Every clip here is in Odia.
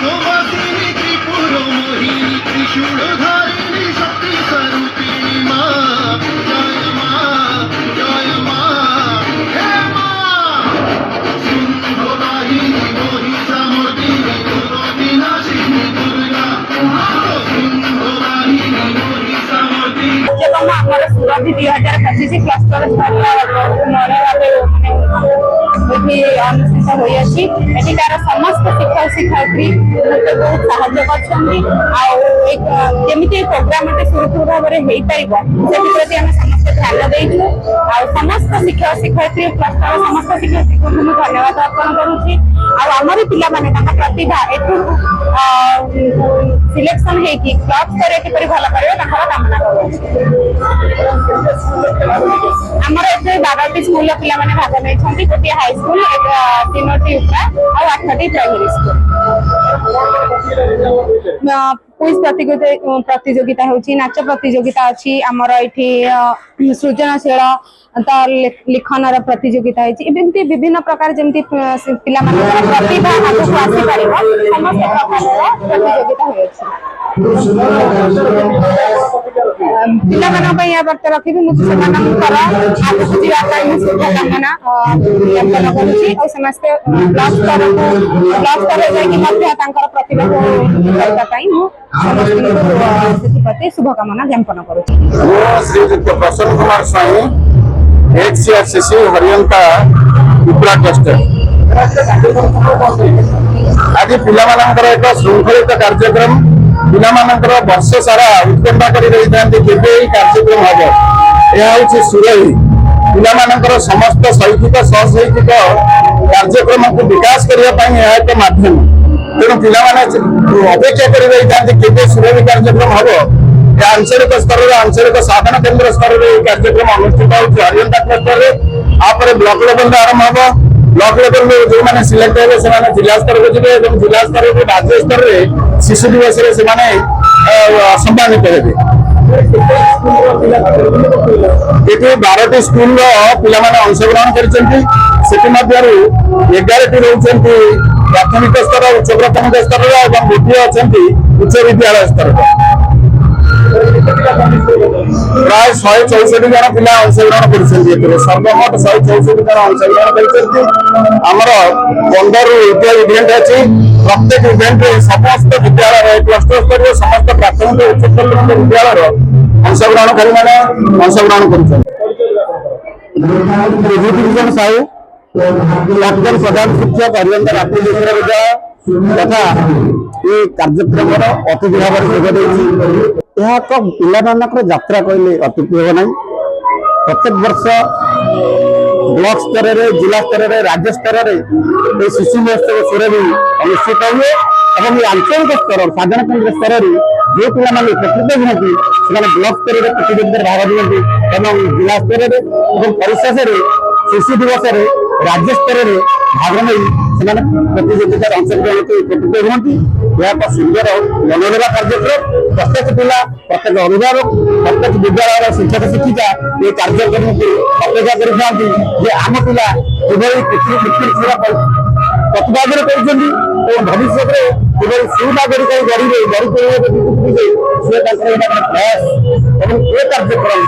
सुवासिनी त्रिपुर मोहिनी त्रिशूलधारिणी शक्ति स्वरूपिणी मां जय मां हे मां सिंहवाहिनी मोहितामर्दिनी दुर्विनाशिनी दुर्गा सिंहवाहिनी मोहितामर्दिनी ଆମର ସୁରଭି 2025 କ୍ଲଷ୍ଟର ଏଠି ଅନୁଷ୍ଠିତ ହୋଇଅଛି। ଏଠିକାର ସମସ୍ତ ଶିକ୍ଷକ ଶିକ୍ଷୟିତ୍ରୀ ମୋତେ ବହୁତ ସାହାଯ୍ୟ କରିଛନ୍ତି। ଆଉ କେମିତି ଏ ପ୍ରୋଗ୍ରାମଟି ସୁରୁଖୁରୁ ଭାବରେ ହେଇପାରିବ ସେଥିପ୍ରତି ଆମେ ସମସ୍ତେ ଧ୍ୟାନ ଦେଇଛୁ। ଆଉ ସମସ୍ତ ଶିକ୍ଷକ ଶିକ୍ଷୟିତ୍ରୀ କ୍ଲଷ୍ଟର ସମସ୍ତ ଶିକ୍ଷୟିତ୍ରୀଙ୍କୁ ମୁଁ ଧନ୍ୟବାଦ ଅର୍ପଣ କରୁଛି। ଆଉ ଆମର ପିଲାମାନେ ତାଙ୍କ ପ୍ରତିଭା ଏଠୁ ସିଲେକ୍ସନ ହେଇକି କ୍ଲବ ସ୍ତରରେ କିପରି ଭଲ କରିବେ ତାଙ୍କର କାମନା କରୁଛି। ଆମର ଏଠି 12ଟି ସ୍କୁଲର ପିଲାମାନେ ଭାଗ ନେଇଛନ୍ତି। ଗୋଟିଏ ହାଇସ୍କୁଲ, 3ଟି ଉପରା ଆଉ 8ଟି ପ୍ରାଇମେରୀ ସ୍କୁଲ। କୁଇଜ ପ୍ରତିଯୋଗିତା ହେଉଛି, ନାଚ ପ୍ରତିଯୋଗିତା ଅଛି, ଆମର ଏଠି ସୃଜନଶୀଳ ଲିଖନର ପ୍ରତିଯୋଗିତା ହେଇଛି। ଏମିତି ବିଭିନ୍ନ ପ୍ରକାର ଯେମିତି ପିଲାମାନଙ୍କର ପ୍ରତିଭା ଆଗକୁ ଆସିପାରିବ ସମସ୍ତ ପ୍ରକାରର ପ୍ରତିଯୋଗିତା ହୋଇଅଛି। ପିଲାମାନଙ୍କ ପାଇଁ ଏହା ବାର୍ତ୍ତା ରଖିବି ମୁଁ ସେମାନଙ୍କର ଆଗକୁ ଯିବା ପାଇଁ ମୁଁ ଶୁଭକାମନା ଜ୍ଞାପନ କରୁଛି। ଆଉ ସମସ୍ତେ ବ୍ଲକ ସ୍ତରରେ ଯାଇକି ମଧ୍ୟ ତାଙ୍କର ପ୍ରତିଭାକୁ କରିବା ପାଇଁ ମୁଁ ସମସ୍ତଙ୍କୁ ସେଥିପ୍ରତି ଶୁଭକାମନା ଜ୍ଞାପନ କରୁଛି। ଶ୍ରୀଯୁକ୍ତ ପ୍ରସନ୍ନ କୁମାର ସ୍ୱାଇଁ HCRCC ହରିୟନ୍ତା ଉପରା କ୍ଲଷ୍ଟର। ଆଜି ପିଲାମାନଙ୍କର ଏକ ଶୃଙ୍ଖଳିତ କାର୍ଯ୍ୟକ୍ରମ ପିଲାମାନଙ୍କର ବର୍ଷ ସାରା ଉତ୍କଣ୍ଠା କରି ରହିଥାନ୍ତି କେବେ ଏହି କାର୍ଯ୍ୟକ୍ରମ ହବ। ଏହା ହେଉଛି ସୁରଭି ପିଲାମାନଙ୍କର ସମସ୍ତ ଶୈକ୍ଷିକ ସଶୈକ୍ଷିକ କାର୍ଯ୍ୟକ୍ରମକୁ ବିକାଶ କରିବା ପାଇଁ ଏହା ଏକ ମାଧ୍ୟମ। ତେଣୁ ପିଲାମାନେ ଅପେକ୍ଷା କରି ରହିଥାନ୍ତି କେବେ ସୁରଭି କାର୍ଯ୍ୟକ୍ରମ ହବ। ଏହା ଆଞ୍ଚଳିକ ସ୍ତରରେ ଆଞ୍ଚଳିକ ସାଧନ କେନ୍ଦ୍ର ସ୍ତରରେ ଏହି କାର୍ଯ୍ୟକ୍ରମ ଅନୁଷ୍ଠିତ ହେଉଛି ହରିୟନ୍ତା କ୍ଲଷ୍ଟରରେ। ତାପରେ ବ୍ଲକ ଲେଭେଲରେ ଆରମ୍ଭ ହବ। ବ୍ଲକ ଲେଭେଲରେ ଯେଉଁମାନେ ସିଲେକ୍ଟ ହେବେ ସେମାନେ ଜିଲ୍ଲା ସ୍ତରକୁ ଯିବେ ଏବଂ ଜିଲ୍ଲା ସ୍ତରରୁ ରାଜ୍ୟ ସ୍ତରରେ ଶିଶୁ ଦିବସରେ ସେମାନେ ସମ୍ମାନିତ ହେବେ। ଏଠି 12ଟି ସ୍କୁଲର ପିଲାମାନେ ଅଂଶଗ୍ରହଣ କରିଛନ୍ତି। ସେଥିମଧ୍ୟରୁ 11ଟି ରହୁଛନ୍ତି ପ୍ରାଥମିକ ସ୍ତର, ଉଚ୍ଚ ପ୍ରାଥମିକ ସ୍ତରର ଏବଂ ଗୋଟିଏ ଅଛନ୍ତି ଉଚ୍ଚ ବିଦ୍ୟାଳୟ ସ୍ତରର। ପ୍ରାୟ 164 ଜଣ ପିଲା ଅଂଶଗ୍ରହଣ କରିଛନ୍ତି। ଏଥିରେ ସର୍ବମୋଟ 164 ଜଣ ଅଂଶଗ୍ରହଣ କରିଛନ୍ତି। ଆମର 15ରୁ ଇଭେଣ୍ଟ ଅଛି। ପ୍ରତ୍ୟେକ ଇଭେଣ୍ଟରେ ସମସ୍ତ ବିଦ୍ୟାଳୟ କ୍ଲଷ୍ଟର ସ୍ତରୀୟ ସମସ୍ତ ପ୍ରାଥମିକ ଉଚ୍ଚ ପ୍ରାଥମିକ ବିଦ୍ୟାଳୟର ଅଂଶଗ୍ରହଣକାରୀମାନେ ଅଂଶଗ୍ରହଣ କରୁଛନ୍ତି। ବିଭୂତିଭୂଷଣ ସାହୁ ପ୍ରାକ୍ତନ ପ୍ରଧାନ ଶିକ୍ଷକ ହରିୟନ୍ତା ରାତ୍ରି ବିଦ୍ୟାଳୟ ତଥା ଏ କାର୍ଯ୍ୟକ୍ରମର ଅତିଥି ଭାବରେ ଯୋଗ ଦେଇଛି। ଏହା ଏକ ପିଲାମାନଙ୍କର ଯାତ୍ରା କହିଲେ ଅତ୍ୟୁକ୍ତି ହେବ ନାହିଁ। ପ୍ରତ୍ୟେକ ବର୍ଷ ବ୍ଲକ ସ୍ତରରେ, ଜିଲ୍ଲା ସ୍ତରରେ, ରାଜ୍ୟ ସ୍ତରରେ ଏ ଶିଶୁ ମହୋତ୍ସବ ସୁରଭି ଅନୁଷ୍ଠିତ ହୁଏ ଏବଂ ଏ ଆଞ୍ଚଳିକ ସ୍ତର ସାଧନ କେନ୍ଦ୍ର ସ୍ତରରେ ଯେଉଁ ପିଲାମାନେ ଉପକୃତ ହୁଅନ୍ତି ସେମାନେ ବ୍ଲକ ସ୍ତରରେ ପ୍ରତିଯୋଗିତାରେ ଭାଗ ନିଅନ୍ତି ଏବଂ ଜିଲ୍ଲା ସ୍ତରରେ ଏବଂ ପରିଶେଷରେ ଶିଶୁ ଦିବସରେ ରାଜ୍ୟ ସ୍ତରରେ ଭାଗ ନେଇ ସେମାନେ ପ୍ରତିଯୋଗିତାରେ ଅଂଶଗ୍ରହଣ କରି ଉପକୃତ ହୁଅନ୍ତି। ଏହା ଏକ ସୁନ୍ଦର ମନୋରମ କାର୍ଯ୍ୟକ୍ରମ। ପ୍ରତ୍ୟେକ ପିଲା, ପ୍ରତ୍ୟେକ ଅଭିଭାବକ, ପ୍ରତ୍ୟେକ ବିଦ୍ୟାଳୟର ଶିକ୍ଷକ ଶିକ୍ଷିକା ଏହି କାର୍ଯ୍ୟକ୍ରମକୁ ଅପେକ୍ଷା କରିଥାନ୍ତି ଯେ ଆମ ପିଲା କିଭଳି ପ୍ରତିପାଦନ କରିଛନ୍ତି ଏବଂ ଭବିଷ୍ୟତରେ କିଭଳି ସୁନାଗରିକ ଗଢ଼ିବେ, ସେ ତାଙ୍କର ଏଇଟା ପ୍ରୟାସ ଏବଂ ଏ କାର୍ଯ୍ୟକ୍ରମ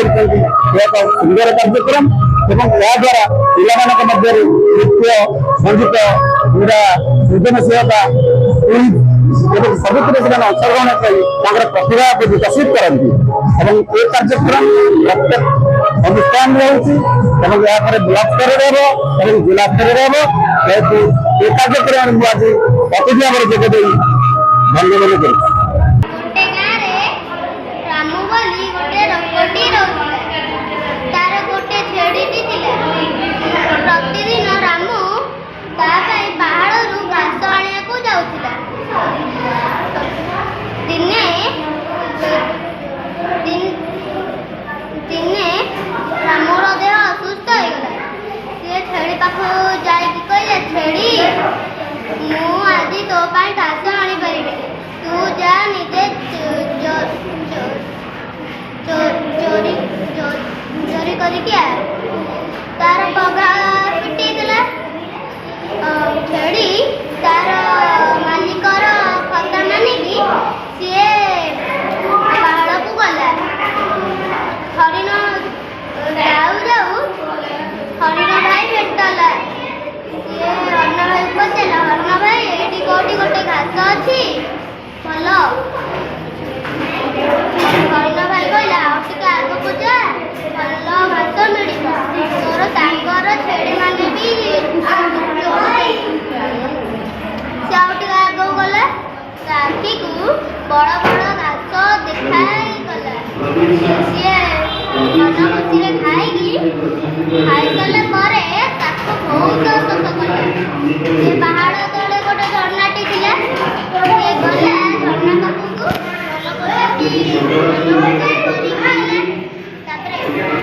କରିଛନ୍ତି। ଏହା ଏକ ସୁନ୍ଦର କାର୍ଯ୍ୟକ୍ରମ ଏବଂ ଏହାଦ୍ୱାରା ପିଲାମାନଙ୍କ ମଧ୍ୟରେ ନୃତ୍ୟ, ସଙ୍ଗୀତ, କ୍ରୀଡ଼ା, ସୃଜନଶୀଳତା ଏବଂ ସବୁଥିରେ ସେମାନେ ଅଂଶଗ୍ରହଣ କରି ତାଙ୍କର ପ୍ରତିଭାକୁ ବିକଶିତ କରନ୍ତି ଏବଂ ଏ କାର୍ଯ୍ୟକ୍ରମ ପ୍ରତ୍ୟେକ ଅନୁଷ୍ଠାନରେ ହେଉଛି ଏବଂ ଏହାପରେ ବ୍ଲକ ସ୍ତରରେ ହେବ ଏବଂ ଜିଲ୍ଲା ସ୍ତରରେ ହେବ। ଯେହେତୁ ଏ କାର୍ଯ୍ୟକ୍ରମରେ ମୁଁ ଆଜି ଅତିଥି ଭାବରେ ଯୋଗ ଦେଇ ଧନ୍ୟବାଦ କରୁଛି।